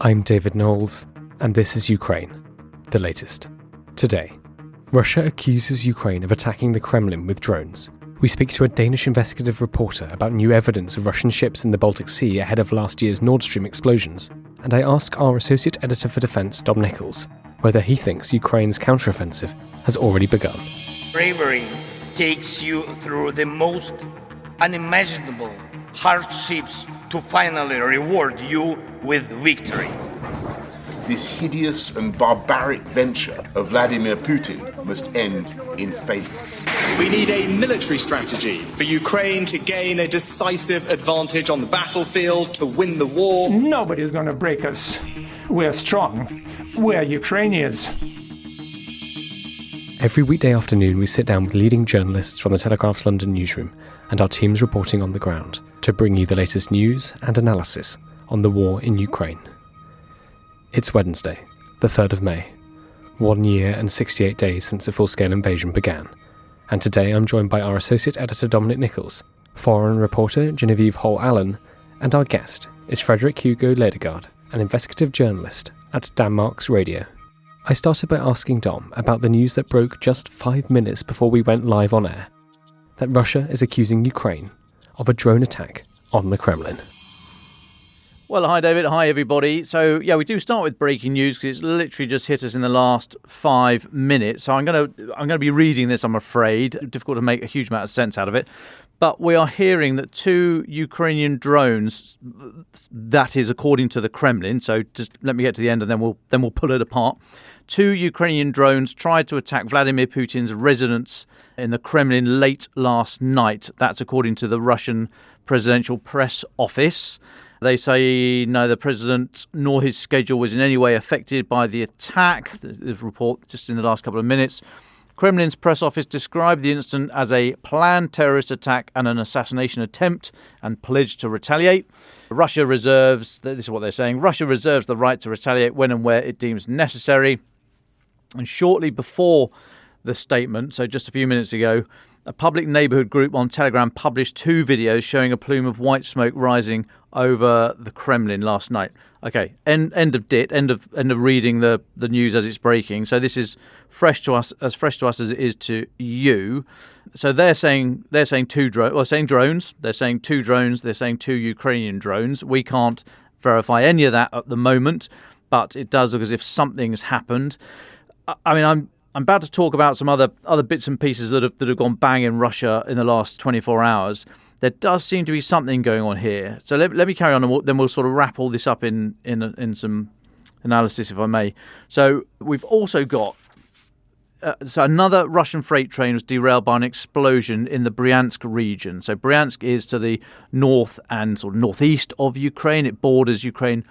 I'm David Knowles, and this is Ukraine, the latest. Today, Russia accuses Ukraine of attacking the Kremlin with drones. We speak to a Danish investigative reporter about new evidence of Russian ships in the Baltic Sea ahead of last year's Nord Stream explosions, and I ask our Associate Editor for Defence, Dom Nichols, whether he thinks Ukraine's counteroffensive has already begun. Bravery takes you through the most unimaginable hardships to finally reward you with victory. This hideous and barbaric venture of Vladimir Putin must end in failure. We need a military strategy for Ukraine to gain a decisive advantage on the battlefield, to win the war. Nobody's going to break us. We're strong. We're Ukrainians. Every weekday afternoon we sit down with leading journalists from the Telegraph's London newsroom and our teams reporting on the ground to bring you the latest news and analysis on the war in Ukraine. It's Wednesday, the 3rd of May, 1 year and 68 days since the full-scale invasion began, and today I'm joined by our Associate Editor Dominic Nichols, foreign reporter Genevieve Holl-Allen, and our guest is Frederick Hugo Ledegaard, an investigative journalist at Danmarks Radio. I started by asking Dom about the news that broke just 5 minutes before we went live on air, that Russia is accusing Ukraine of a drone attack on the Kremlin. Well, hi David, hi everybody. So we do start with breaking news because it's literally just hit us in the last 5 minutes. So I'm going to be reading this, I'm afraid. Difficult to make a huge amount of sense out of it. But we are hearing that 2 Ukrainian drones, that is according to the Kremlin, so just let me get to the end and then we'll pull it apart. 2 Ukrainian drones tried to attack Vladimir Putin's residence in the Kremlin late last night. That's according to the Russian presidential press office. They say neither the president nor his schedule was in any way affected by the attack. The report just in the last couple of minutes. Kremlin's press office described the incident as a planned terrorist attack and an assassination attempt and pledged to retaliate. Russia reserves, this is what they're saying, Russia reserves the right to retaliate when and where it deems necessary. And shortly before the statement, so just a few minutes ago, a public neighbourhood group on Telegram published 2 videos showing a plume of white smoke rising over the Kremlin last night. Okay, end of reading the news as it's breaking. So this is fresh to us as it is to you. So they're saying 2 drones. Well, saying drones. They're saying 2 drones. They're saying 2 Ukrainian drones. We can't verify any of that at the moment, but it does look as if something's happened. I mean, I'm about to talk about some other bits and pieces that have gone bang in Russia in the last 24 hours. There does seem to be something going on here. So let me carry on, and then we'll sort of wrap all this up in some analysis, if I may. So we've also got so another Russian freight train was derailed by an explosion in the Bryansk region. So Bryansk is to the north and sort of northeast of Ukraine. It borders Ukraine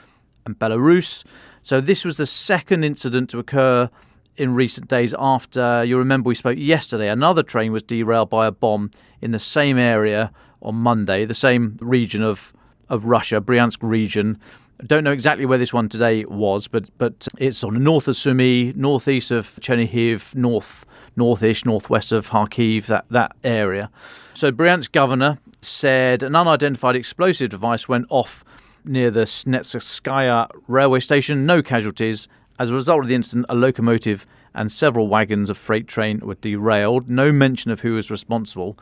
and Belarus. So this was the second incident to occur in recent days after, you remember we spoke yesterday, another train was derailed by a bomb in the same area on Monday, the same region of Russia, Bryansk region. I don't know exactly where this one today was, but it's on the north of Sumy, northeast of Chernihiv, northish, northwest of Kharkiv, that area. So Bryansk governor said an unidentified explosive device went off near the Snetskaya railway station, no casualties. As a result of the incident, a locomotive and several wagons of freight train were derailed. No mention of who was responsible.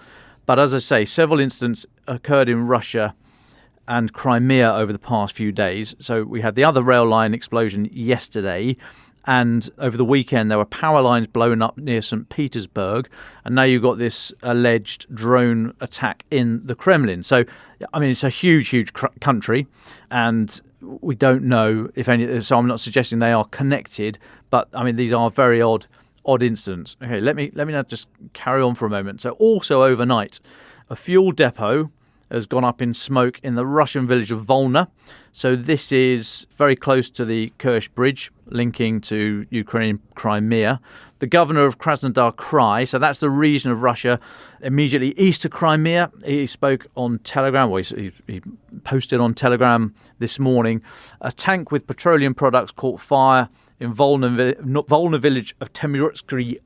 But as I say, several incidents occurred in Russia and Crimea over the past few days. So we had the other rail line explosion yesterday. And over the weekend, there were power lines blown up near St. Petersburg. And now you've got this alleged drone attack in the Kremlin. So, I mean, it's a huge country. And we don't know if any, so I'm not suggesting they are connected, but I mean, these are very odd incidents. Okay, let me now just carry on for a moment. So also overnight, a fuel depot has gone up in smoke in the Russian village of Volna. So this is very close to the Kerch Bridge linking to Ukraine, Crimea. The governor of Krasnodar Krai, so that's the region of Russia immediately east of Crimea. He spoke on Telegram, well, he posted on Telegram this morning. A tank with petroleum products caught fire in Volna village of Temursky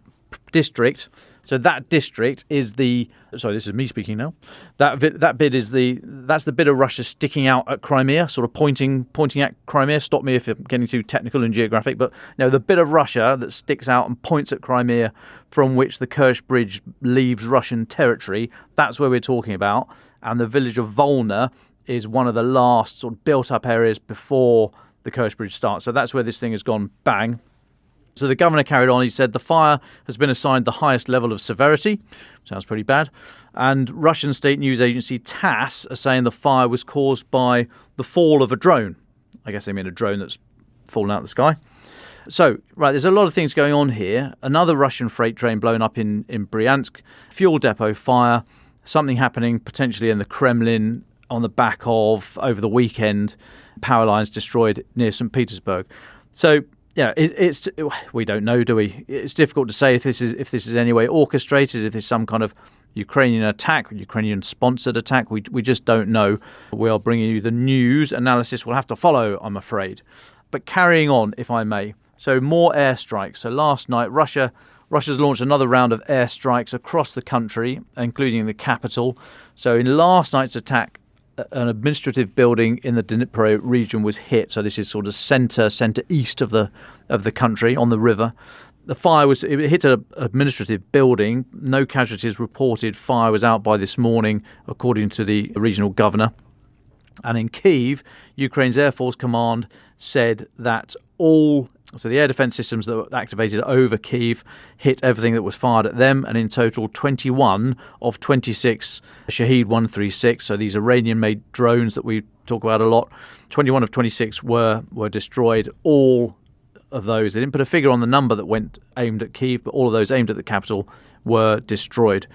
district. So that district is the. Sorry, this is me speaking now. That bit is that's the bit of Russia sticking out at Crimea, sort of pointing at Crimea. Stop me if I'm getting too technical and geographic, but the bit of Russia that sticks out and points at Crimea, from which the Kerch Bridge leaves Russian territory. That's where we're talking about. And the village of Volna is one of the last sort of built-up areas before the Kerch Bridge starts. So that's where this thing has gone bang. So the governor carried on. He said the fire has been assigned the highest level of severity. Sounds pretty bad. And Russian state news agency TASS are saying the fire was caused by the fall of a drone. I guess they mean a drone that's fallen out of the sky. So, right, there's a lot of things going on here. Another Russian freight train blown up in Bryansk. Fuel depot fire. Something happening potentially in the Kremlin on the back of, over the weekend, power lines destroyed near St. Petersburg. So, it's we don't know, do we? It's difficult to say if this is in any way orchestrated, if there's some kind of Ukrainian attack, Ukrainian-sponsored attack. We just don't know. We are bringing you the news. Analysis will have to follow, I'm afraid. But carrying on, if I may. So more airstrikes. So last night, Russia's launched another round of airstrikes across the country, including the capital. So in last night's attack, an administrative building in the Dnipro region was hit. So this is sort of centre east of the country on the river. The fire it hit an administrative building. No casualties reported. Fire was out by this morning, according to the regional governor. And in Kyiv, Ukraine's Air Force Command said that the air defence systems that were activated over Kyiv hit everything that was fired at them, and in total 21 of 26 Shahed 136, so these Iranian-made drones that we talk about a lot, 21 of 26 were destroyed. All of those, they didn't put a figure on the number that went aimed at Kyiv, but all of those aimed at the capital were destroyed.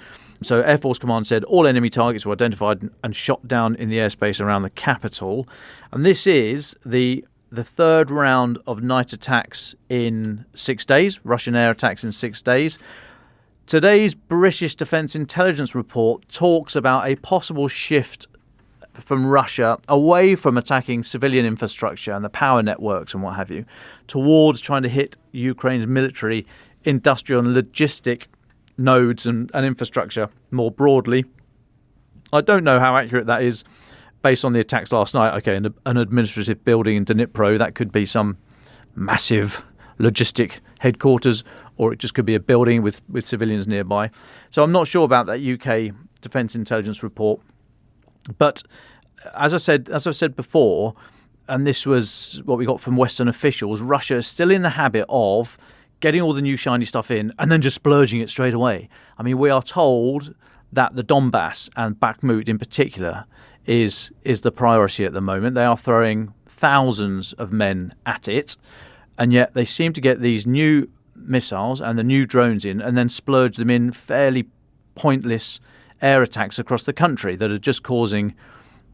So Air Force Command said all enemy targets were identified and shot down in the airspace around the capital. And this is the third round of night attacks in 6 days, Russian air attacks in 6 days. Today's British Defence Intelligence report talks about a possible shift from Russia away from attacking civilian infrastructure and the power networks and what have you, towards trying to hit Ukraine's military, industrial and logistic nodes and infrastructure more broadly. I don't know how accurate that is based on the attacks last night. Okay, an administrative building in Dnipro, that could be some massive logistic headquarters, or it just could be a building with civilians nearby. So I'm not sure about that UK Defence Intelligence report. But as I said before, and this was what we got from Western officials, Russia is still in the habit of getting all the new shiny stuff in and then just splurging it straight away. I mean, we are told that the Donbass and Bakhmut in particular is the priority at the moment. They are throwing thousands of men at it, and yet they seem to get these new missiles and the new drones in and then splurge them in fairly pointless air attacks across the country that are just causing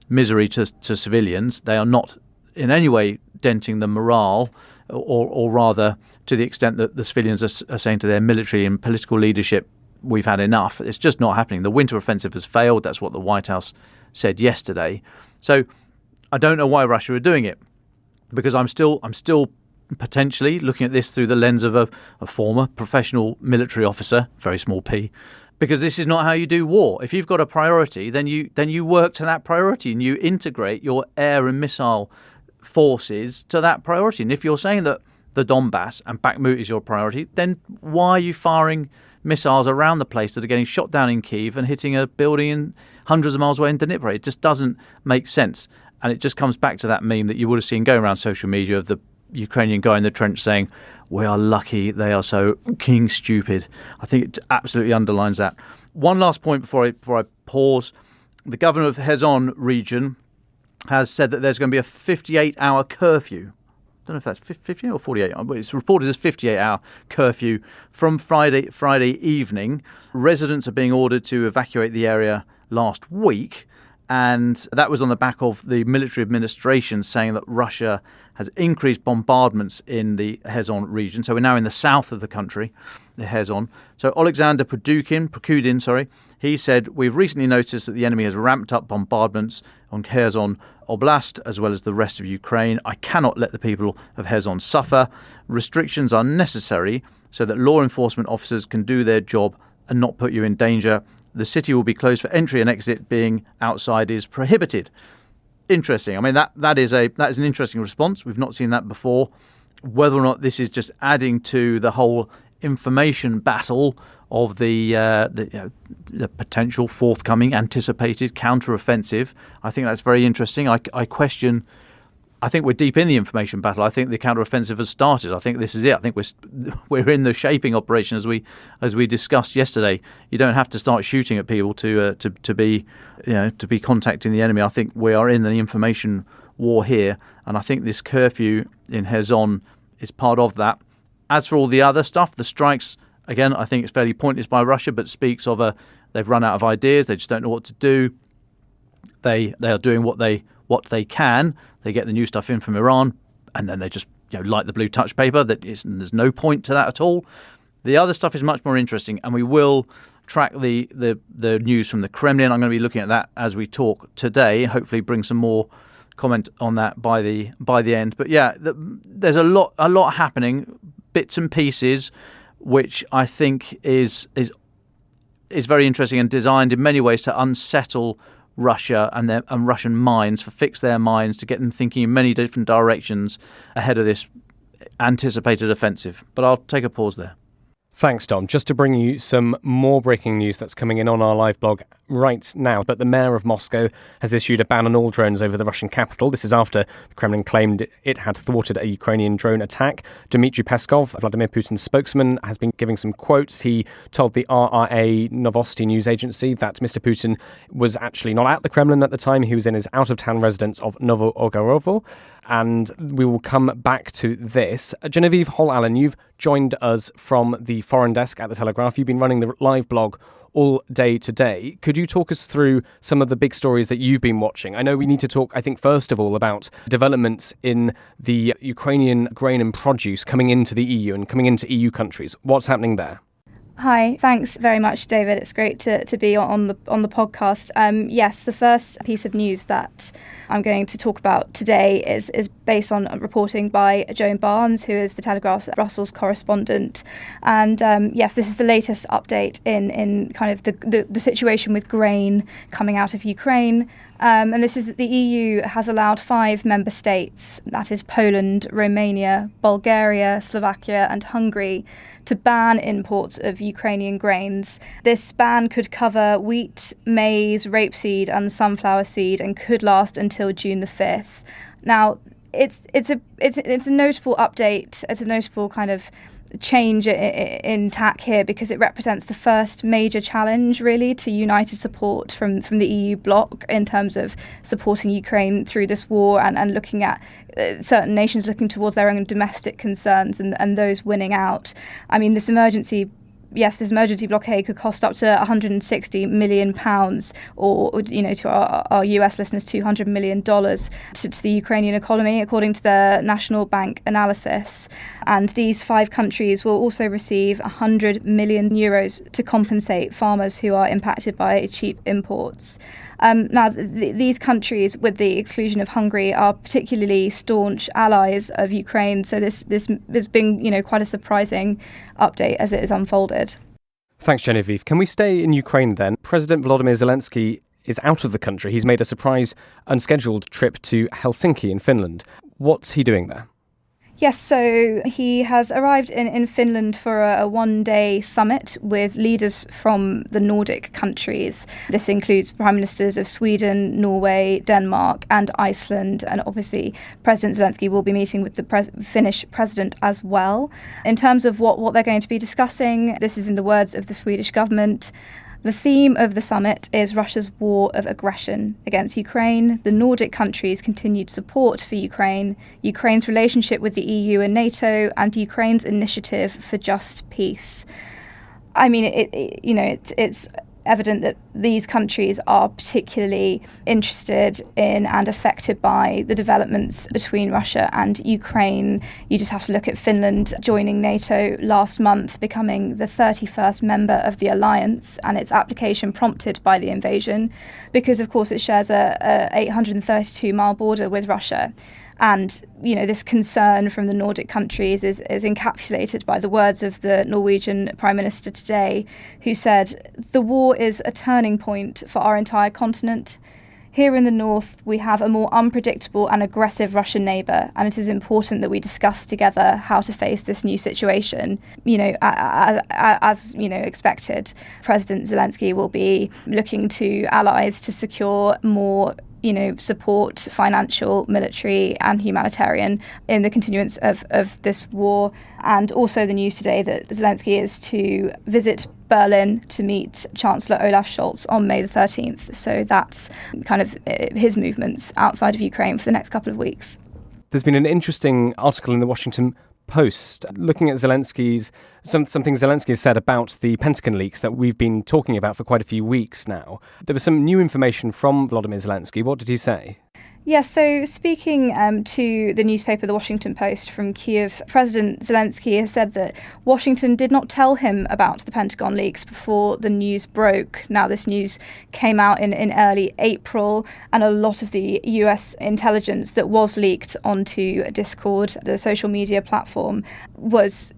misery to civilians. They are not in any way denting the morale, or rather to the extent that the civilians are saying to their military and political leadership, we've had enough. It's just not happening. The winter offensive has failed. That's what the White House said yesterday. So I don't know why Russia are doing it, because I'm still potentially looking at this through the lens of a former professional military officer, very small p, because this is not how you do war. If you've got a priority, then you work to that priority and you integrate your air and missile forces to that priority. And if you're saying that the Donbass and Bakhmut is your priority, then why are you firing missiles around the place that are getting shot down in Kyiv and hitting a building in hundreds of miles away in Dnipro? It just doesn't make sense. And it just comes back to that meme that you would have seen going around social media of the Ukrainian guy in the trench saying, "We are lucky they are so king stupid." I think it absolutely underlines that. One last point before I pause. The governor of Kherson region has said that there's going to be a 58-hour curfew. I don't know if that's 58 or 48. But it's reported as 58-hour curfew from Friday evening. Residents are being ordered to evacuate the area last week. And that was on the back of the military administration saying that Russia has increased bombardments in the Kherson region. So we're now in the south of the country, the Kherson. So Alexander Prokudin, he said, "We've recently noticed that the enemy has ramped up bombardments on Kherson Oblast as well as the rest of Ukraine. I cannot let the people of Kherson suffer. Restrictions are necessary so that law enforcement officers can do their job and not put you in danger. The city will be closed for entry and exit. Being outside is prohibited. Interesting. I mean, that is an interesting response. We've not seen that before. Whether or not this is just adding to the whole information battle of the potential forthcoming anticipated counter-offensive, I think that's very interesting. I question. I think we're deep in the information battle. I think the counter-offensive has started. I think this is it. I think we're in the shaping operation as we discussed yesterday. You don't have to start shooting at people to be contacting the enemy. I think we are in the information war here, and I think this curfew in Kherson is part of that. As for all the other stuff, the strikes, again, I think it's fairly pointless by Russia, but speaks of they've run out of ideas. They just don't know what to do. They are doing what they can. They get the new stuff in from Iran, and then they just light the blue touch paper. There's no point to that at all. The other stuff is much more interesting, and we will track the news from the Kremlin. I'm going to be looking at that as we talk today. Hopefully, bring some more comment on that by the end. But yeah, there's a lot happening, bits and pieces, which I think is very interesting and designed in many ways to unsettle Russia and Russian minds, fix their minds, to get them thinking in many different directions ahead of this anticipated offensive. But I'll take a pause there. Thanks, Dom. Just to bring you some more breaking news that's coming in on our live blog right now. But the mayor of Moscow has issued a ban on all drones over the Russian capital. This is after the Kremlin claimed it had thwarted a Ukrainian drone attack. Dmitry Peskov, Vladimir Putin's spokesman, has been giving some quotes. He told the RRA Novosti news agency that Mr. Putin was actually not at the Kremlin at the time. He was in his out-of-town residence of Novo-Ogorovo. And we will come back to this. Genevieve, Holl-Allen, you've joined us from the foreign desk at The Telegraph. You've been running the live blog all day today. Could you talk us through some of the big stories that you've been watching? I know we need to talk, I think, first of all, about developments in the Ukrainian grain and produce coming into the EU and coming into EU countries. What's happening there? Hi, thanks very much, David. It's great to be on the podcast. Yes, the first piece of news that I'm going to talk about today is based on reporting by Joan Barnes, who is the Telegraph's Brussels correspondent. And yes, this is the latest update in kind of the situation with grain coming out of Ukraine. And this is that the EU has allowed 5 member states, that is Poland, Romania, Bulgaria, Slovakia and Hungary, to ban imports of Ukrainian grains. This ban could cover wheat, maize, rapeseed and sunflower seed and could last until June the 5th. Now, it's a notable update. It's a notable kind of change in tack here because it represents the first major challenge really to united support from the EU bloc in terms of supporting Ukraine through this war and looking at certain nations looking towards their own domestic concerns and those winning out. I mean, this emergency blockade could cost up to £160 million, or to our US listeners, $200 million to the Ukrainian economy, according to the National Bank analysis. And these 5 countries will also receive €100 million to compensate farmers who are impacted by cheap imports. Now, these countries, with the exclusion of Hungary, are particularly staunch allies of Ukraine. So this has been, quite a surprising update as it is unfolded. Thanks, Genevieve. Can we stay in Ukraine then? President Volodymyr Zelensky is out of the country. He's made a surprise, unscheduled trip to Helsinki in Finland. What's he doing there? Yes, so he has arrived in Finland for a one-day summit with leaders from the Nordic countries. This includes prime ministers of Sweden, Norway, Denmark and Iceland. And obviously, President Zelensky will be meeting with the Finnish president as well. In terms of what they're going to be discussing, this is in the words of the Swedish government. The theme of the summit is Russia's war of aggression against Ukraine, the Nordic countries' continued support for Ukraine, Ukraine's relationship with the EU and NATO, and Ukraine's initiative for just peace. I mean, it's evident that these countries are particularly interested in and affected by the developments between Russia and Ukraine. You just have to look at Finland joining NATO last month, becoming the 31st member of the alliance, and its application prompted by the invasion because, of course, it shares a 832-mile border with Russia. And, this concern from the Nordic countries is encapsulated by the words of the Norwegian Prime Minister today, who said, "The war is a turning point for our entire continent. Here in the north, we have a more unpredictable and aggressive Russian neighbour, and it is important that we discuss together how to face this new situation." As expected, President Zelensky will be looking to allies to secure more support, financial, military and humanitarian, in the continuance of this war. And also the news today that Zelensky is to visit Berlin to meet Chancellor Olaf Scholz on May the 13th. So that's kind of his movements outside of Ukraine for the next couple of weeks. There's been an interesting article in the Washington Post looking at Zelensky's something Zelensky has said about the Pentagon leaks that we've been talking about for quite a few weeks now. There was some new information from Volodymyr Zelensky. What did he say? Yes, so speaking to the newspaper The Washington Post from Kiev, President Zelensky has said that Washington did not tell him about the Pentagon leaks before the news broke. Now, this news came out in early April, and a lot of the US intelligence that was leaked onto Discord, the social media platform, was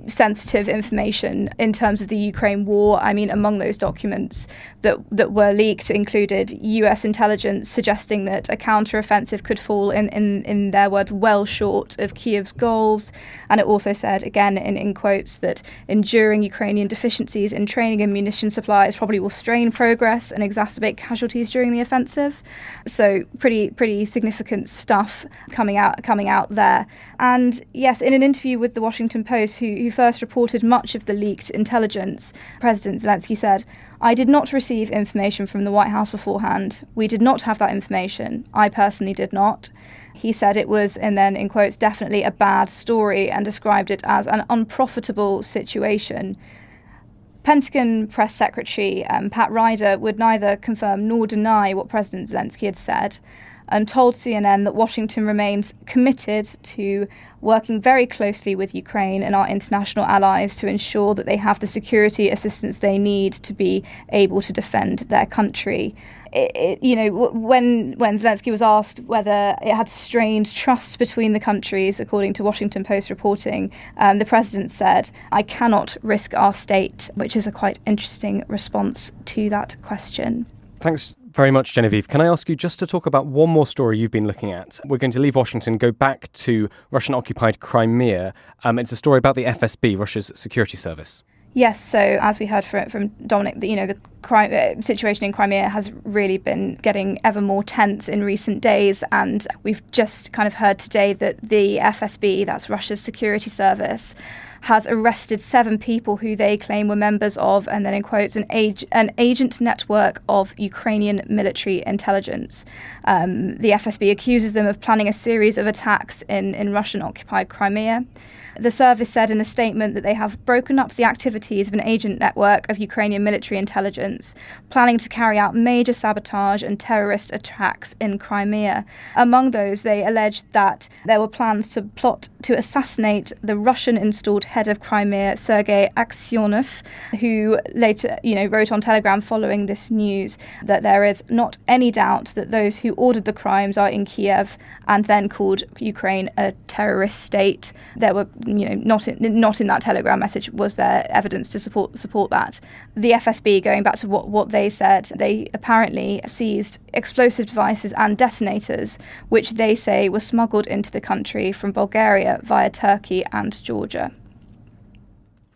sensitive information in terms of the Ukraine war. I mean, among those documents that were leaked included US intelligence suggesting that a counter-offensive could fall, in their words, well short of Kiev's goals. And it also said, again, in quotes, that enduring Ukrainian deficiencies in training and munition supplies probably will strain progress and exacerbate casualties during the offensive. So pretty significant stuff coming out there. And yes, in an interview with the Washington Post, who first reported much of the leaked intelligence, President Zelensky said, "I did not receive information from the White House beforehand. We did not have that information. I personally did not." He said it was, and then in quotes, "definitely a bad story," and described it as an unprofitable situation. Pentagon Press Secretary Pat Ryder would neither confirm nor deny what President Zelensky had said, and told CNN that Washington remains committed to working very closely with Ukraine and our international allies to ensure that they have the security assistance they need to be able to defend their country. When Zelensky was asked whether it had strained trust between the countries, according to Washington Post reporting, the president said, "I cannot risk our state," which is a quite interesting response to that question. Thanks very much, Genevieve. Can I ask you just to talk about one more story you've been looking at? We're going to leave Washington, go back to Russian-occupied Crimea. It's a story about the FSB, Russia's security service. Yes, so as we heard from Dominic, the situation in Crimea has really been getting ever more tense in recent days, and we've just kind of heard today that the FSB, that's Russia's security service, has arrested 7 people who they claim were members of, and then in quotes, an agent network of Ukrainian military intelligence. The FSB accuses them of planning a series of attacks in Russian-occupied Crimea. The service said in a statement that they have broken up the activities of an agent network of Ukrainian military intelligence, planning to carry out major sabotage and terrorist attacks in Crimea. Among those, they alleged that there were plans to plot to assassinate the Russian-installed head of Crimea, Sergei Aksyonov, who later, wrote on Telegram following this news that there is not any doubt that those who ordered the crimes are in Kiev, and then called Ukraine a terrorist state. There were not in that Telegram message was there evidence to support that. The FSB, going back to what they said, they apparently seized explosive devices and detonators, which they say were smuggled into the country from Bulgaria via Turkey and Georgia.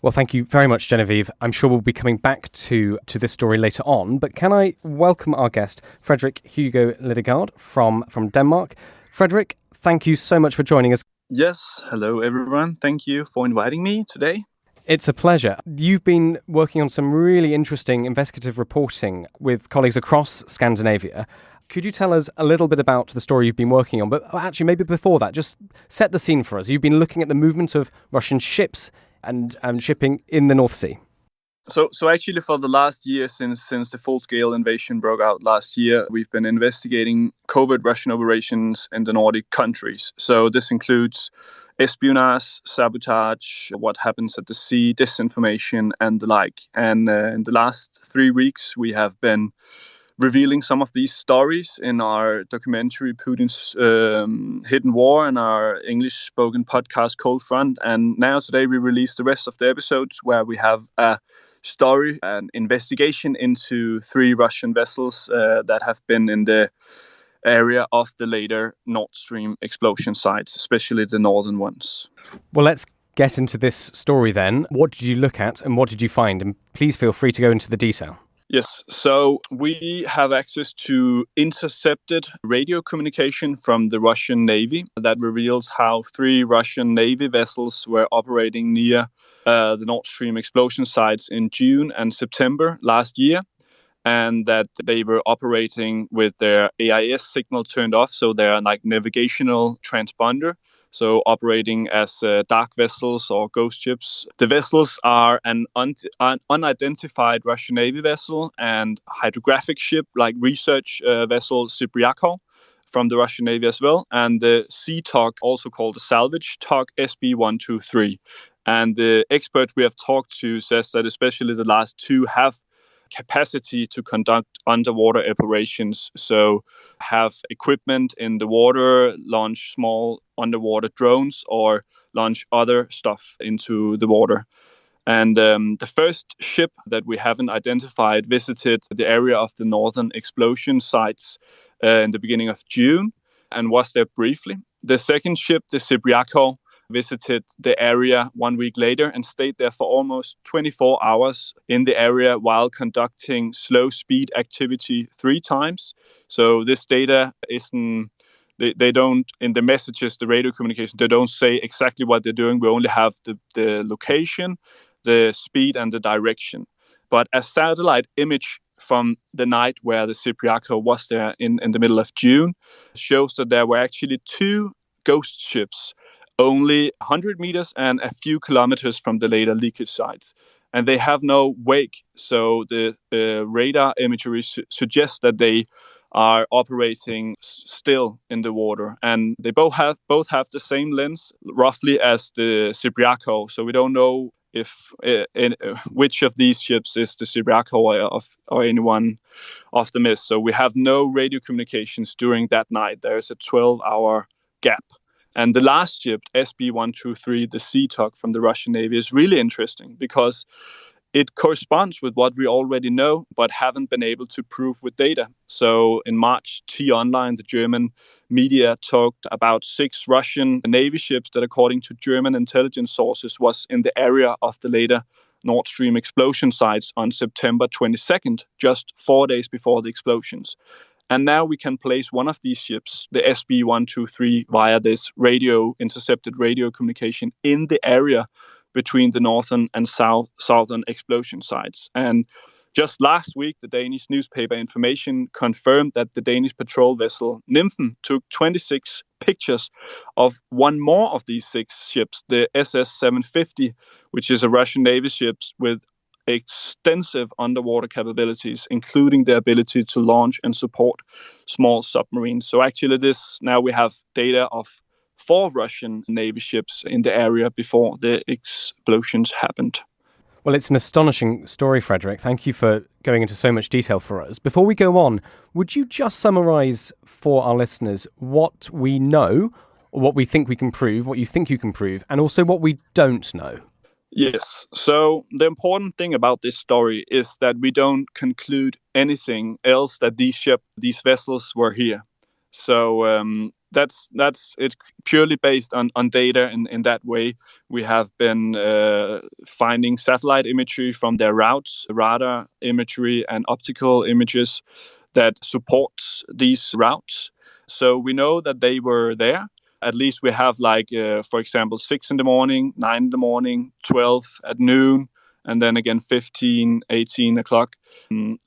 Well, thank you very much, Genevieve. I'm sure we'll be coming back to this story later on, but can I welcome our guest, Frederick Hugo Ledegaard from Denmark. Frederick, thank you so much for joining us. Yes, hello everyone. Thank you for inviting me today. It's a pleasure. You've been working on some really interesting investigative reporting with colleagues across Scandinavia. Could you tell us a little bit about the story you've been working on? But actually, maybe before that, just set the scene for us. You've been looking at the movement of Russian ships and shipping in the North Sea. So actually for the last year, since the full-scale invasion broke out last year, we've been investigating covert Russian operations in the Nordic countries. So this includes espionage, sabotage, what happens at the sea, disinformation and the like. And in the last 3 weeks, we have been revealing some of these stories in our documentary Putin's Hidden War and our English-spoken podcast Cold Front. And now today we release the rest of the episodes where we have a story, an investigation into 3 Russian vessels that have been in the area of the later Nord Stream explosion sites, especially the northern ones. Well, let's get into this story then. What did you look at and what did you find? And please feel free to go into the detail. Yes, so we have access to intercepted radio communication from the Russian Navy that reveals how 3 Russian Navy vessels were operating near the Nord Stream explosion sites in June and September last year, and that they were operating with their AIS signal turned off, so their navigational transponder, so operating as dark vessels or ghost ships. The vessels are an unidentified Russian Navy vessel and hydrographic ship like research vessel Cypriakov from the Russian Navy as well, and the sea tug, also called the salvage tug SB-123. And the experts we have talked to says that especially the last 2 have capacity to conduct underwater operations, so have equipment in the water, launch small underwater drones, or launch other stuff into the water. And the first ship that we haven't identified visited the area of the northern explosion sites in the beginning of June and was there briefly. The second ship, the Cypriakov, visited the area 1 week later and stayed there for almost 24 hours in the area while conducting slow speed activity 3 times. So this data isn't, they don't, in the messages, the radio communication, they don't say exactly what they're doing. We only have the location, the speed and the direction. But a satellite image from the night where the Cypriakov was there in the middle of June shows that there were actually 2 ghost ships only 100 meters and a few kilometers from the later leakage sites. And they have no wake, so the radar imagery suggests that they are operating still in the water. And they both have the same lens, roughly as the Cypriakov, so we don't know if which of these ships is the Cypriakov or any one of them is. So we have no radio communications during that night. There's a 12-hour gap. And the last ship, SB-123, the sea tug from the Russian Navy, is really interesting because it corresponds with what we already know, but haven't been able to prove with data. So in March, T-Online, the German media, talked about 6 Russian Navy ships that, according to German intelligence sources, was in the area of the later Nord Stream explosion sites on September 22nd, just 4 days before the explosions. And now we can place one of these ships, the SB-123, via this intercepted radio communication in the area between the northern and southern explosion sites. And just last week, the Danish newspaper Information confirmed that the Danish patrol vessel Nymphen took 26 pictures of one more of these 6 ships, the SS-750, which is a Russian Navy ship with extensive underwater capabilities, including the ability to launch and support small submarines. So actually now we have data of 4 Russian Navy ships in the area before the explosions happened. Well, it's an astonishing story, Frederick. Thank you for going into so much detail for us. Before we go on, would you just summarise for our listeners what we know, or what we think we can prove, what you think you can prove, and also what we don't know? Yes. So the important thing about this story is that we don't conclude anything else that these vessels were here. So that's it's purely based on data. In that way, we have been finding satellite imagery from their routes, radar imagery, and optical images that supports these routes. So we know that they were there. At least we have for example, 6 in the morning, 9 in the morning, 12 at noon, and then again 15, 18 o'clock.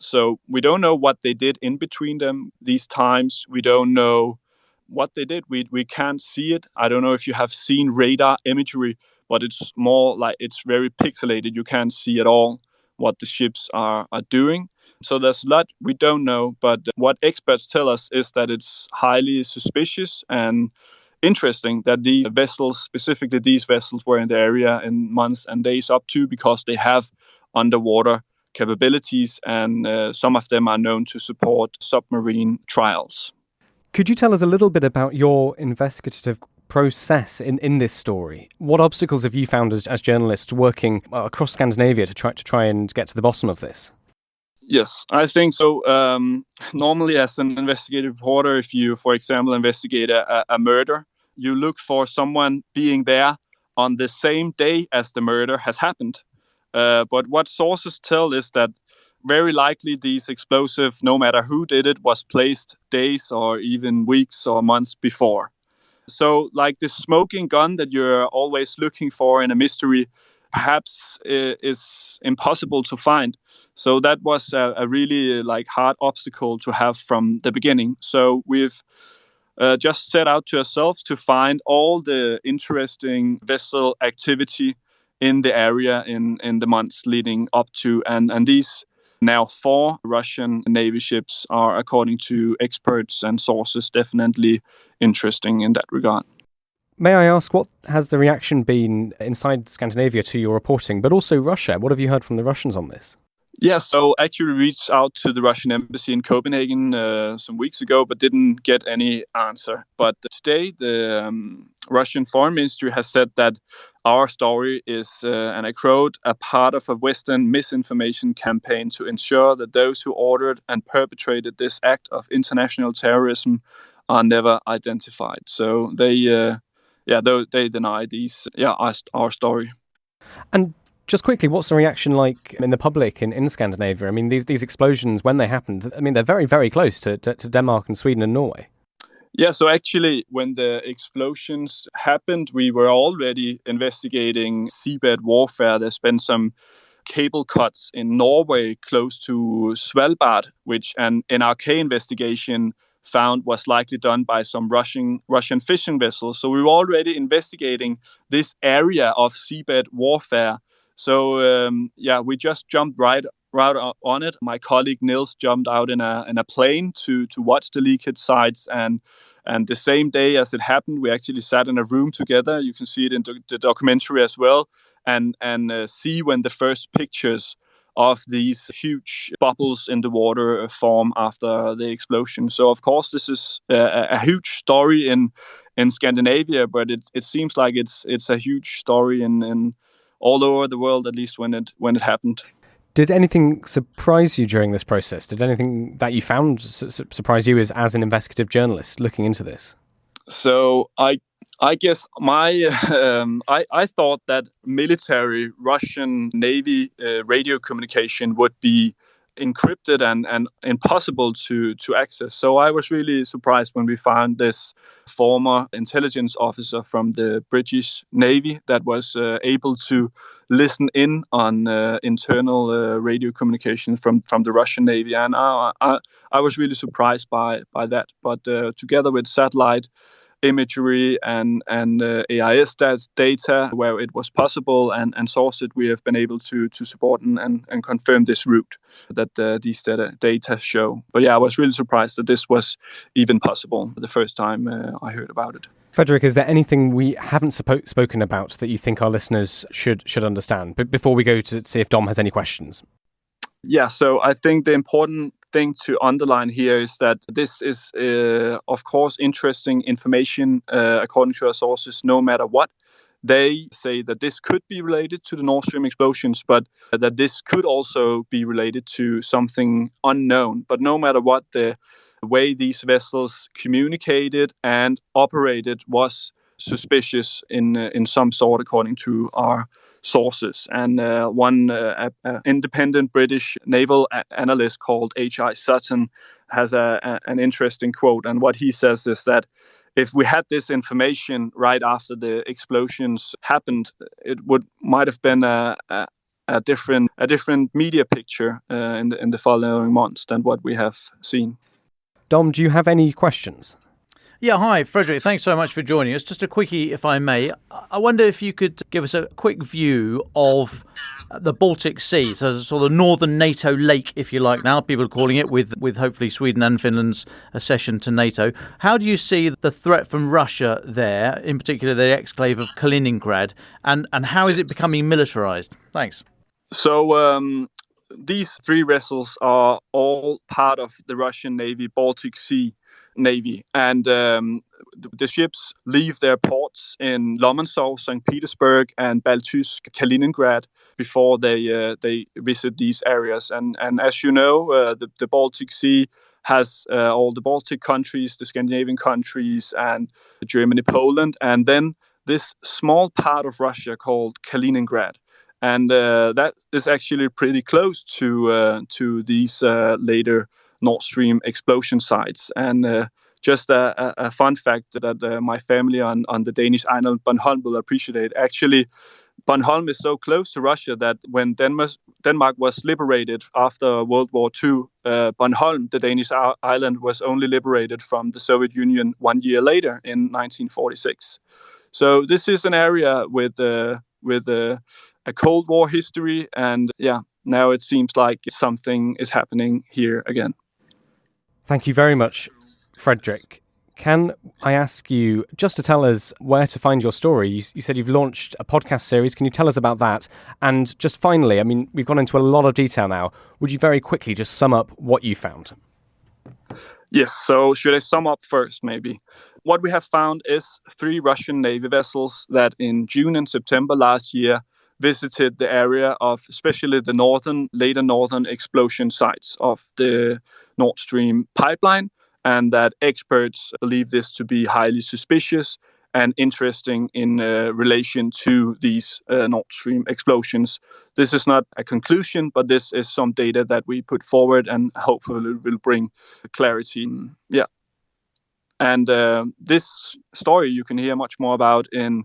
So we don't know what they did in between these times. We don't know what they did. We can't see it. I don't know if you have seen radar imagery, but it's more like it's very pixelated. You can't see at all what the ships are doing. So there's a lot we don't know, but what experts tell us is that it's highly suspicious and interesting that these vessels, specifically these vessels, were in the area in months and days up to, because they have underwater capabilities, and some of them are known to support submarine trials. Could you tell us a little bit about your investigative process in this story? What obstacles have you found as journalists working across Scandinavia to try and get to the bottom of this? Yes, I think so. Normally, as an investigative reporter, if you, for example, investigate a murder, you look for someone being there on the same day as the murder has happened. But what sources tell is that very likely these explosive, no matter who did it, was placed days or even weeks or months before. So like the smoking gun that you're always looking for in a mystery perhaps is impossible to find. So that was a really hard obstacle to have from the beginning. So we've just set out to ourselves to find all the interesting vessel activity in the area in the months leading up to. And these now 4 Russian Navy ships are, according to experts and sources, definitely interesting in that regard. May I ask, what has the reaction been inside Scandinavia to your reporting, but also Russia? What have you heard from the Russians on this? Yeah, so actually reached out to the Russian embassy in Copenhagen some weeks ago, but didn't get any answer. But today, the Russian Foreign Ministry has said that our story is, and I quote, a part of a Western misinformation campaign to ensure that those who ordered and perpetrated this act of international terrorism are never identified. So they deny our story. And just quickly, what's the reaction like in the public in Scandinavia? I mean, these explosions, when they happened, I mean, they're very, very close to Denmark and Sweden and Norway. Yeah, so actually, when the explosions happened, we were already investigating seabed warfare. There's been some cable cuts in Norway close to Svalbard, which an NRK investigation found was likely done by some Russian fishing vessels. So we were already investigating this area of seabed warfare. So we just jumped right on it. My colleague Nils jumped out in a plane to watch the leakage sites, and the same day as it happened, we actually sat in a room together. You can see it in the documentary as well, and see when the first pictures of these huge bubbles in the water form after the explosion. So of course this is a huge story in Scandinavia, but it seems like it's a huge story in all over the world, at least when it happened. Did anything surprise you during this process? Did anything that you found surprise you as an investigative journalist looking into this? So I guess I thought that military Russian Navy radio communication would be encrypted and impossible to access. So I was really surprised when we found this former intelligence officer from the British Navy that was able to listen in on internal radio communication from the Russian Navy. And I was really surprised by that. But together with satellite imagery and AIS data where it was possible and sourced, we have been able to support and confirm this route that these data show. But yeah, I was really surprised that this was even possible the first time I heard about it. Frederick, is there anything we haven't spoken about that you think our listeners should understand? But before we go to see if Dom has any questions. Yeah, so I think the important thing to underline here is that this is, of course, interesting information according to our sources, no matter what. They say that this could be related to the Nord Stream explosions, but that this could also be related to something unknown. But no matter what, the way these vessels communicated and operated was suspicious in some sort, according to our sources. And one independent British naval analyst called H.I. Sutton has an interesting quote. And what he says is that if we had this information right after the explosions happened, it might have been a different media picture in the following months than what we have seen. Dom, do you have any questions? Yeah, hi, Frederick. Thanks so much for joining us. Just a quickie, if I may. I wonder if you could give us a quick view of the Baltic Sea, so sort of northern NATO lake, if you like now, people are calling it, with hopefully Sweden and Finland's accession to NATO. How do you see the threat from Russia there, in particular the exclave of Kaliningrad, and how is it becoming militarized? Thanks. So these 3 vessels are all part of the Russian Navy, Baltic Sea Navy. And the ships leave their ports in Lomonosov, St. Petersburg, and Baltysk, Kaliningrad before they visit these areas. And as you know, the Baltic Sea has all the Baltic countries, the Scandinavian countries, and Germany, Poland, and then this small part of Russia called Kaliningrad. And that is actually pretty close to these later Nord Stream explosion sites. And just a fun fact that my family on the Danish island Bornholm will appreciate. Actually, Bornholm is so close to Russia that when Denmark was liberated after World War II, Bornholm, the Danish island, was only liberated from the Soviet Union 1 year later in 1946. So this is an area with a Cold War history, and now it seems like something is happening here again. Thank you very much, Frederick. Can I ask you just to tell us where to find your story? You said you've launched a podcast series. Can you tell us about that? And just finally, I mean, we've gone into a lot of detail now. Would you very quickly just sum up what you found? Yes, so should I sum up first, maybe? What we have found is 3 Russian Navy vessels that in June and September last year visited the area of especially the later northern explosion sites of the Nord Stream pipeline, and that experts believe this to be highly suspicious and interesting in relation to these Nord Stream explosions. This is not a conclusion, but this is some data that we put forward and hopefully will bring clarity. Yeah. And this story you can hear much more about in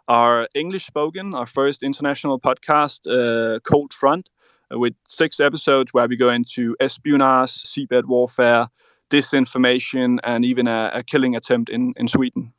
our our first international podcast, Cold Front, with 6 episodes where we go into espionage, seabed warfare, disinformation, and even a killing attempt in Sweden.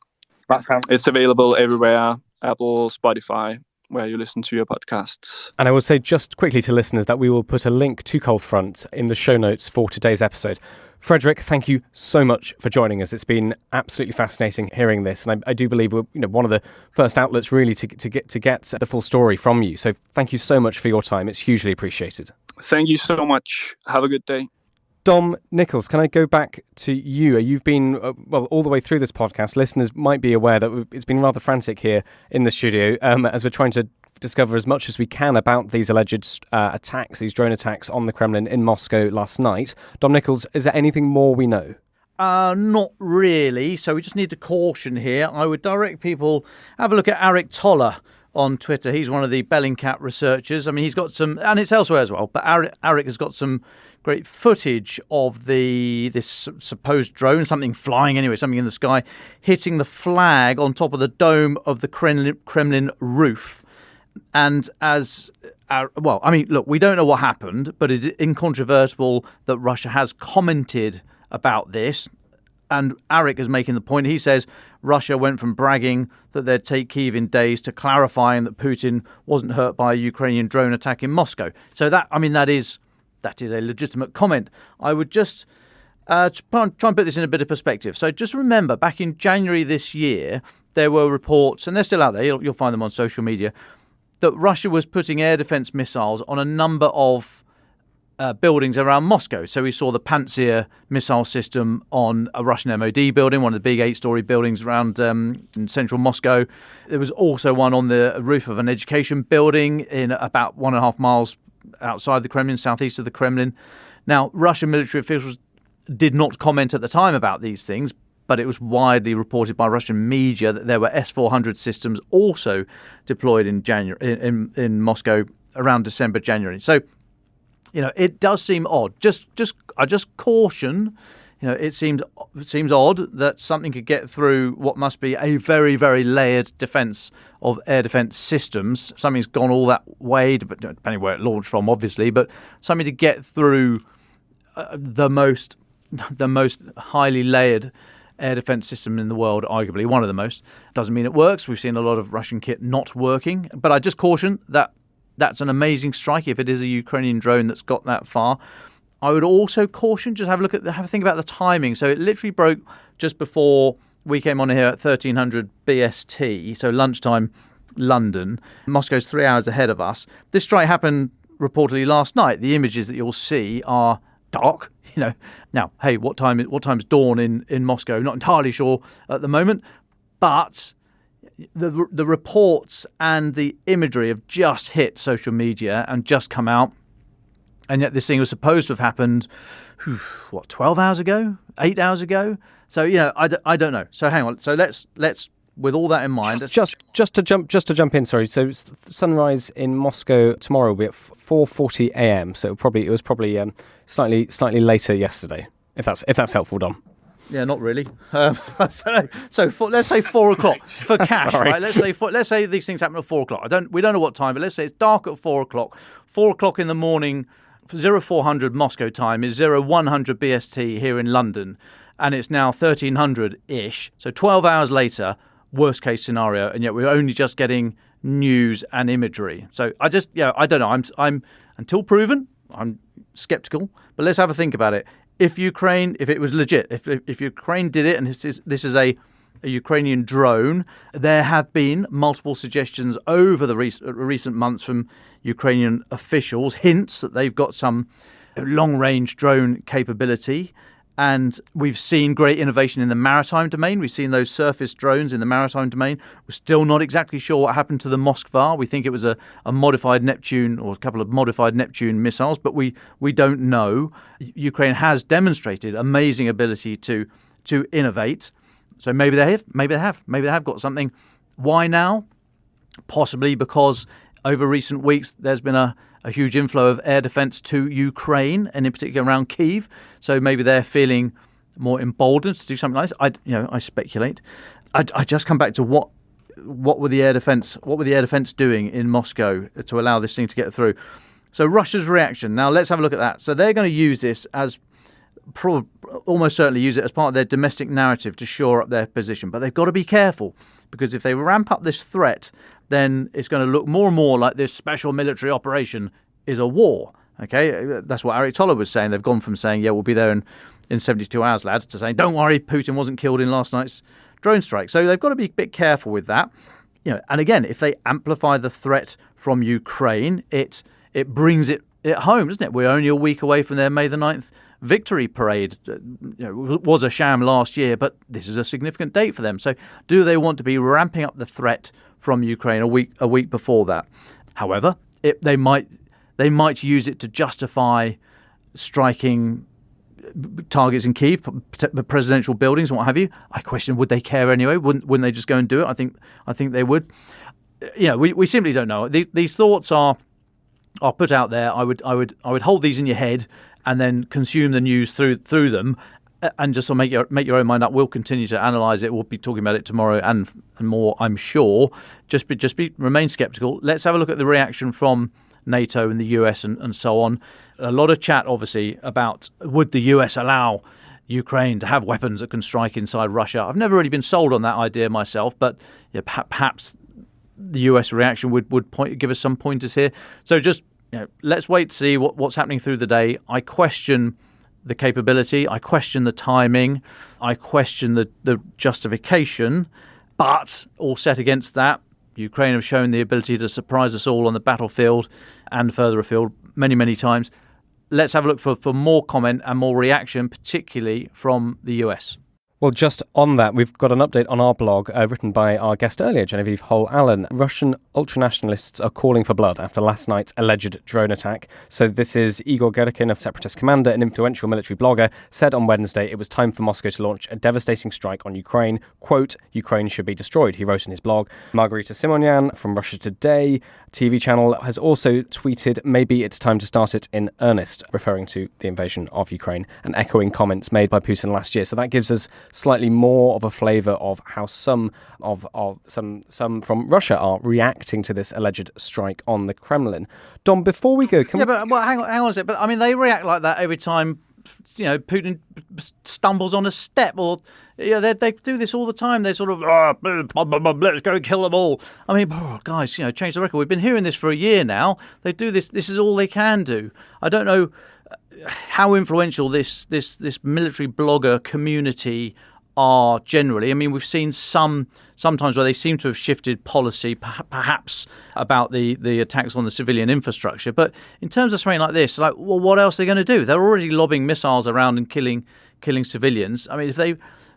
It's available everywhere, Apple, Spotify, where you listen to your podcasts. And I will say just quickly to listeners that we will put a link to Cold Front in the show notes for today's episode. Frederick, thank you so much for joining us. It's been absolutely fascinating hearing this, and I do believe we're one of the first outlets really to get the full story from you. So thank you so much for your time. It's hugely appreciated. Thank you so much. Have a good day. Dom Nichols, can I go back to you? You've been, all the way through this podcast. Listeners might be aware that it's been rather frantic here in the studio as we're trying to discover as much as we can about these alleged attacks, these drone attacks on the Kremlin in Moscow last night. Dom Nichols, is there anything more we know? Not really. So we just need to caution here. I would direct people, have a look at Eric Toller on Twitter. He's one of the Bellingcat researchers. I mean, he's got some, and it's elsewhere as well, but Eric has got some great footage of this supposed drone, something flying anyway, something in the sky, hitting the flag on top of the dome of the Kremlin roof. And look, we don't know what happened, but it's incontrovertible that Russia has commented about this. And Eric is making the point. He says Russia went from bragging that they'd take Kyiv in days to clarifying that Putin wasn't hurt by a Ukrainian drone attack in Moscow. So that is a legitimate comment. I would just try and put this in a bit of perspective. So just remember, back in January this year, there were reports, and they're still out there, you'll find them on social media, that Russia was putting air defense missiles on a number of buildings around Moscow. So we saw the Pantsir missile system on a Russian MOD building, one of the big 8-story buildings around in central Moscow. There was also one on the roof of an education building in about 1.5 miles outside the Kremlin, southeast of the Kremlin. Now, Russian military officials did not comment at the time about these things, but it was widely reported by Russian media that there were S-400 systems also deployed in January in Moscow around December, January. So, it does seem odd. I just caution. It seems odd that something could get through what must be a very, very layered defence of air defence systems. Something's gone all that way, depending where it launched from, obviously, but something to get through the most highly layered air defence system in the world, arguably one of the most. Doesn't mean it works. We've seen a lot of Russian kit not working, but I just caution that that's an amazing strike if it is a Ukrainian drone that's got that far. I would also caution, just have a think about the timing. So it literally broke just before we came on here at 1300 BST, so lunchtime London. Moscow's 3 hours ahead of us. This strike happened reportedly last night. The images that you'll see are dark. Now, hey, what time's dawn in Moscow? Not entirely sure at the moment, but the reports and the imagery have just hit social media and just come out. And yet this thing was supposed to have happened, 12 hours ago, 8 hours ago? So, I don't know. So hang on. So let's with all that in mind, just to jump in. Sorry. So sunrise in Moscow tomorrow will be at 4:40 a.m. So it was probably slightly later yesterday. If that's helpful, Dom. Yeah, not really. Let's say 4 o'clock for cash, right? Let's say these things happen at 4 o'clock. We don't know what time, but let's say it's dark at 4 o'clock. 4 o'clock in the morning, 0400 Moscow time is 0100 BST here in London, and it's now 1300-ish. So 12 hours later, worst case scenario, and yet we're only just getting news and imagery. So I don't know. I'm until proven, I'm skeptical. But let's have a think about it. If it was legit, if Ukraine did it, and this is a Ukrainian drone, there have been multiple suggestions over the recent months from Ukrainian officials, hints that they've got some long-range drone capability. And we've seen great innovation in the maritime domain. We've seen those surface drones in the maritime domain. We're still not exactly sure what happened to the Moskva. We think it was a modified Neptune or a couple of modified Neptune missiles, but we don't know. Ukraine has demonstrated amazing ability to innovate. So maybe they have got something. Why now? Possibly because over recent weeks there's been a huge inflow of air defence to Ukraine, and in particular around Kyiv. So maybe they're feeling more emboldened to do something like this. I speculate. I just come back to what were the air defence doing in Moscow to allow this thing to get through. So Russia's reaction. Now let's have a look at that. So they're going to use this as almost certainly use it as part of their domestic narrative to shore up their position. But they've got to be careful, because if they ramp up this threat, then it's going to look more and more like this special military operation is a war. Okay, that's what Eric Toller was saying. They've gone from saying, yeah, we'll be there in 72 hours, lads, to saying, don't worry, Putin wasn't killed in last night's drone strike. So they've got to be a bit careful with that. And again, if they amplify the threat from Ukraine, it brings it home, doesn't it? We're only a week away from their May the 9th victory parade. It was a sham last year, but this is a significant date for them. So do they want to be ramping up the threat from Ukraine a week before that? However, they might use it to justify striking targets in Kyiv, presidential buildings and what have you. I question, would they care anyway? Wouldn't they just go and do it? I think they would. We simply don't know. These thoughts are put out there. I would hold these in your head and then consume the news through them, and just make your own mind up. We'll continue to analyse it. We'll be talking about it tomorrow and more, I'm sure. Just remain sceptical. Let's have a look at the reaction from NATO and the US and so on. A lot of chat, obviously, about would the US allow Ukraine to have weapons that can strike inside Russia. I've never really been sold on that idea myself, but perhaps the US reaction would give us some pointers here. So just let's wait to see what's happening through the day. I question the capability. I question the timing. I question the justification. But all set against that, Ukraine have shown the ability to surprise us all on the battlefield and further afield many, many times. Let's have a look for more comment and more reaction, particularly from the US. Well, just on that, we've got an update on our blog written by our guest earlier, Genevieve Holl-Allen. Russian ultranationalists are calling for blood after last night's alleged drone attack. So this is Igor Gerkin, a separatist commander and influential military blogger, said on Wednesday it was time for Moscow to launch a devastating strike on Ukraine. Quote, Ukraine should be destroyed, he wrote in his blog. Margarita Simonyan from Russia Today TV channel has also tweeted, maybe it's time to start it in earnest, referring to the invasion of Ukraine and echoing comments made by Putin last year. So that gives us slightly more of a flavour of how some from Russia are reacting to this alleged strike on the Kremlin. Dom, before we go, hang on a sec. But I mean, they react like that every time Putin stumbles on a step, or they do this all the time. They sort of let's go kill them all. I mean, guys, change the record. We've been hearing this for a year now. They do this. This is all they can do. I don't know how influential this military blogger community are generally, I mean, we've seen sometimes where they seem to have shifted policy, perhaps about the attacks on the civilian infrastructure. But in terms of something like this, like, well, what else are they going to do? They're already lobbing missiles around and killing civilians. I mean, if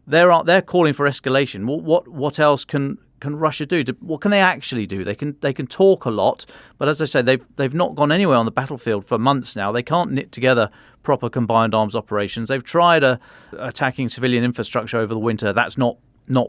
they're calling for escalation, what else can Russia do? What can they actually do? They can talk a lot, but as I say, they've not gone anywhere on the battlefield for months now. They can't knit together proper combined arms operations. They've tried attacking civilian infrastructure over the winter. That's not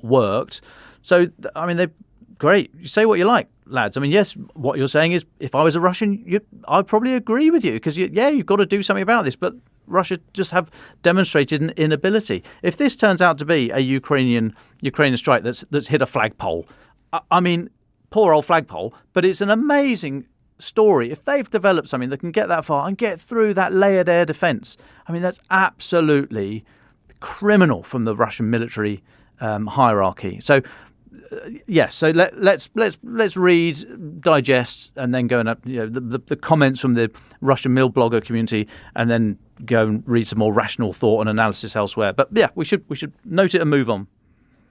worked. So I mean, they're great. You say what you like, lads. I mean, yes, what you're saying is, if I was a Russian, I'd probably agree with you, because you've got to do something about this. But Russia just have demonstrated an inability. If this turns out to be a Ukrainian strike that's hit a flagpole, I mean, poor old flagpole, but it's an amazing story. If they've developed something that can get that far and get through that layered air defense, I mean, that's absolutely criminal from the Russian military hierarchy. So so let's read, digest, and then go and the comments from the Russian mill blogger community, and then go and read some more rational thought and analysis elsewhere. But yeah, we should note it and move on.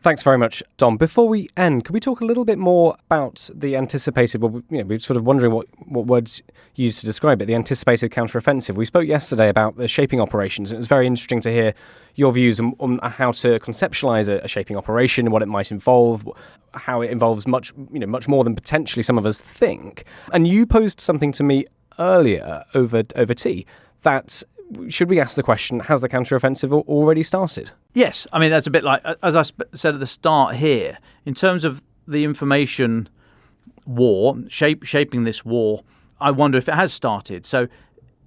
Thanks very much, Dom. Before we end, could we talk a little bit more about the anticipated, we're sort of wondering what words used to describe it, the anticipated counteroffensive. We spoke yesterday about the shaping operations, and it was very interesting to hear your views on how to conceptualise a shaping operation, what it might involve, how it involves much more than potentially some of us think. And you posed something to me earlier over tea that, should we ask the question, has the counteroffensive already started? Yes. I mean, that's a bit like, as I said at the start here, in terms of the information war, shaping this war, I wonder if it has started. So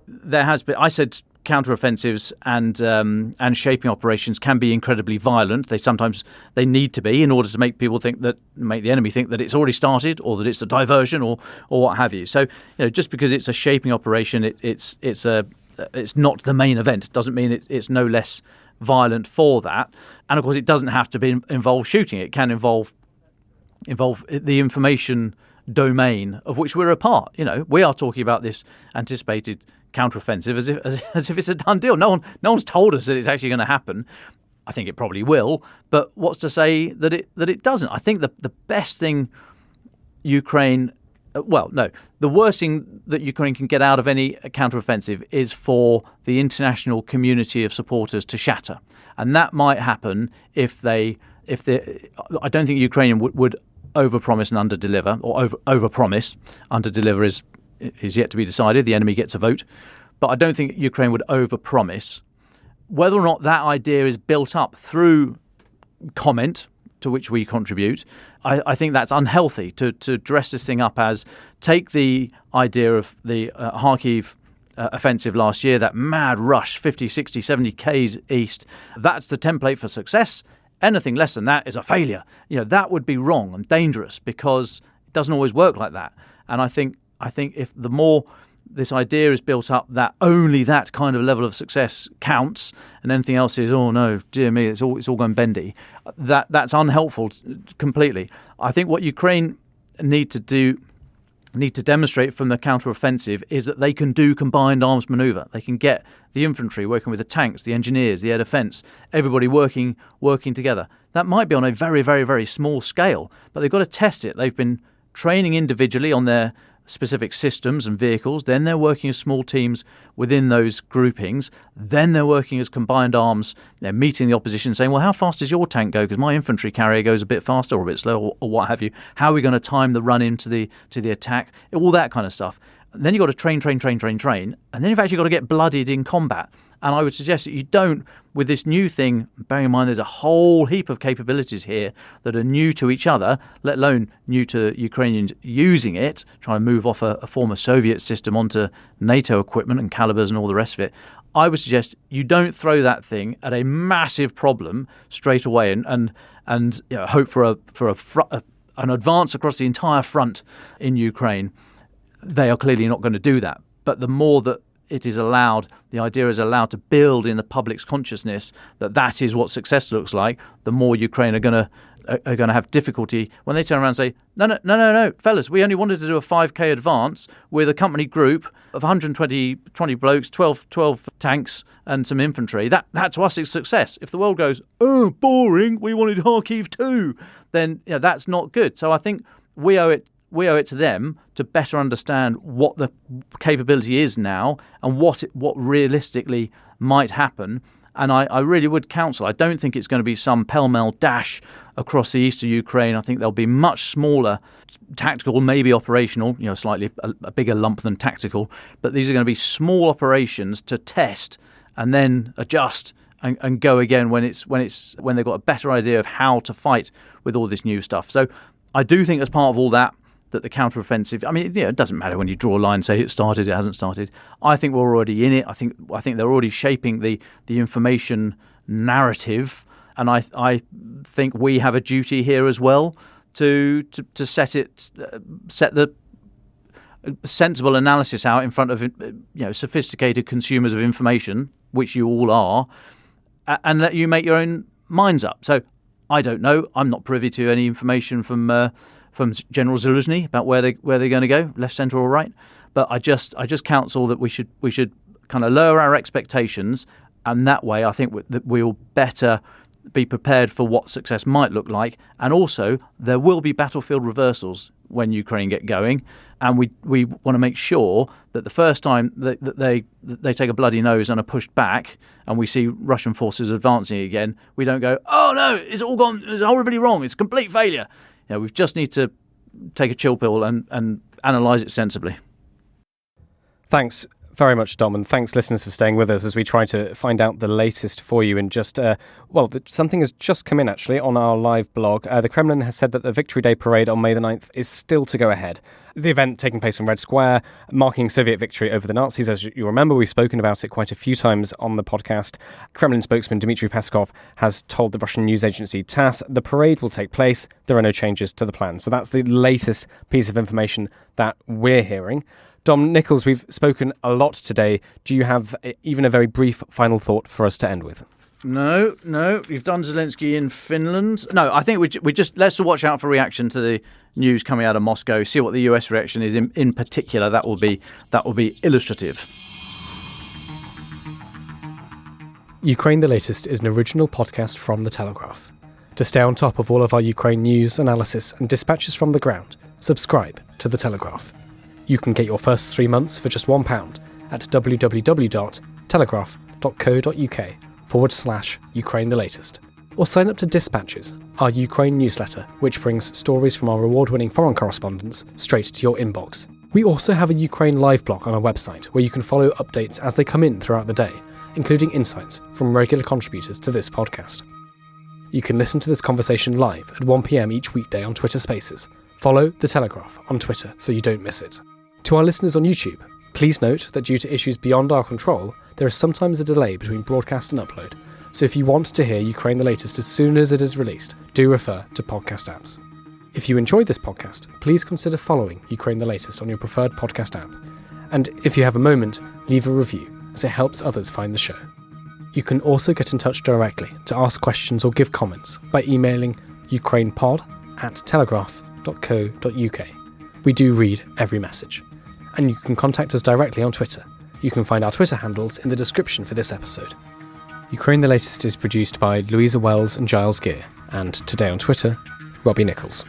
there has been, I said, counteroffensives and shaping operations can be incredibly violent. They need to be, in order to make the enemy think that it's already started, or that it's a diversion, or what have you. So, just because it's a shaping operation, it's not the main event. Doesn't mean it's no less violent for that. And of course, it doesn't have to involve shooting. It can involve the information domain of which we're a part. We are talking about this anticipated counteroffensive as if it's a done deal. No one's told us that it's actually going to happen. I think it probably will, but what's to say that it doesn't? I think the best thing Ukraine. The worst thing that Ukraine can get out of any counteroffensive is for the international community of supporters to shatter, and that might happen if I don't think Ukraine would overpromise and underdeliver, or overpromise. Underdeliver is yet to be decided. The enemy gets a vote, but I don't think Ukraine would overpromise. Whether or not that idea is built up through comment, to which we contribute, I think that's unhealthy to dress this thing up as, take the idea of the Kharkiv offensive last year, that mad rush, 50, 60, 70 Ks east. That's the template for success. Anything less than that is a failure. That would be wrong and dangerous, because it doesn't always work like that. And I think if the more this idea is built up that only that kind of level of success counts, and anything else is, oh no, dear me, it's all going bendy, that's unhelpful completely. I think what Ukraine need to demonstrate from the counteroffensive is that they can do combined arms manoeuvre. They can get the infantry working with the tanks, the engineers, the air defence, everybody working together. That might be on a very, very, very small scale, but they've got to test it. They've been training individually on their specific systems and vehicles, then they're working as small teams within those groupings, then they're working as combined arms. They're meeting the opposition saying, well, how fast does your tank go? Because my infantry carrier goes a bit faster or a bit slower, or what have you. How are we going to time the run into the attack? All that kind of stuff. And then you've got to train, and then you've actually got to get bloodied in combat. And I would suggest that you don't, with this new thing, bearing in mind there's a whole heap of capabilities here that are new to each other, let alone new to Ukrainians using it, trying to move off a former Soviet system onto NATO equipment and calibers and all the rest of it. I would suggest you don't throw that thing at a massive problem straight away and hope for an advance across the entire front in Ukraine. They are clearly not going to do that. But the more that the idea is allowed to build in the public's consciousness that is what success looks like, the more Ukraine are going to are going to have difficulty when they turn around and say, no, fellas, we only wanted to do a 5K advance with a company group of 120 blokes, 12 tanks and some infantry. That to us is success. If the world goes, oh, boring, we wanted Kharkiv too, then that's not good. So I think we owe it to them to better understand what the capability is now and what realistically might happen. And I really would counsel, I don't think it's going to be some pell-mell dash across the east of Ukraine. I think there'll be much smaller tactical, maybe operational, slightly a bigger lump than tactical. But these are going to be small operations to test and then adjust and go again when they've got a better idea of how to fight with all this new stuff. So I do think as part of all that the counteroffensive, it doesn't matter when you draw a line, say it started, it hasn't started. I think we're already in it. I think they're already shaping the information narrative, and I think we have a duty here as well to set the sensible analysis out in front of sophisticated consumers of information, which you all are, and let you make your own minds up. So I don't know. I'm not privy to any information from General Zaluzny about where they're going to go, left, centre, or right. But I just counsel that we should kind of lower our expectations, and that way I think that we'll better be prepared for what success might look like. And also there will be battlefield reversals when Ukraine get going, and we want to make sure that the first time that they take a bloody nose and are pushed back, and we see Russian forces advancing again, we don't go, oh no, it's all gone, it's horribly wrong, it's complete failure. We just need to take a chill pill and analyse it sensibly. Thanks very much, Dom, and thanks, listeners, for staying with us as we try to find out the latest for you. And just, something has just come in, actually, on our live blog. The Kremlin has said that the Victory Day parade on May the 9th is still to go ahead. The event taking place on Red Square, marking Soviet victory over the Nazis. As you remember, we've spoken about it quite a few times on the podcast. Kremlin spokesman Dmitry Peskov has told the Russian news agency TASS the parade will take place. There are no changes to the plan. So that's the latest piece of information that we're hearing. Dom Nichols, we've spoken a lot today. Do you have even a very brief final thought for us to end with? No. We've done Zelensky in Finland. No, I think we just let's watch out for reaction to the news coming out of Moscow. See what the US reaction is in particular. That will be illustrative. Ukraine the Latest is an original podcast from The Telegraph. To stay on top of all of our Ukraine news, analysis and dispatches from the ground, subscribe to The Telegraph. You can get your first 3 months for just £1 at www.telegraph.co.uk/Ukraine the Latest. Or sign up to Dispatches, our Ukraine newsletter, which brings stories from our award-winning foreign correspondents straight to your inbox. We also have a Ukraine live blog on our website where you can follow updates as they come in throughout the day, including insights from regular contributors to this podcast. You can listen to this conversation live at 1 p.m. each weekday on Twitter Spaces. Follow The Telegraph on Twitter so you don't miss it. To our listeners on YouTube, please note that due to issues beyond our control, there is sometimes a delay between broadcast and upload. So if you want to hear Ukraine the Latest as soon as it is released, do refer to podcast apps. If you enjoyed this podcast, please consider following Ukraine the Latest on your preferred podcast app. And if you have a moment, leave a review, as it helps others find the show. You can also get in touch directly to ask questions or give comments by emailing ukrainepod@telegraph.co.uk. We do read every message. And you can contact us directly on Twitter. You can find our Twitter handles in the description for this episode. Ukraine the Latest is produced by Louisa Wells and Giles Gear, and today on Twitter, Robbie Nichols.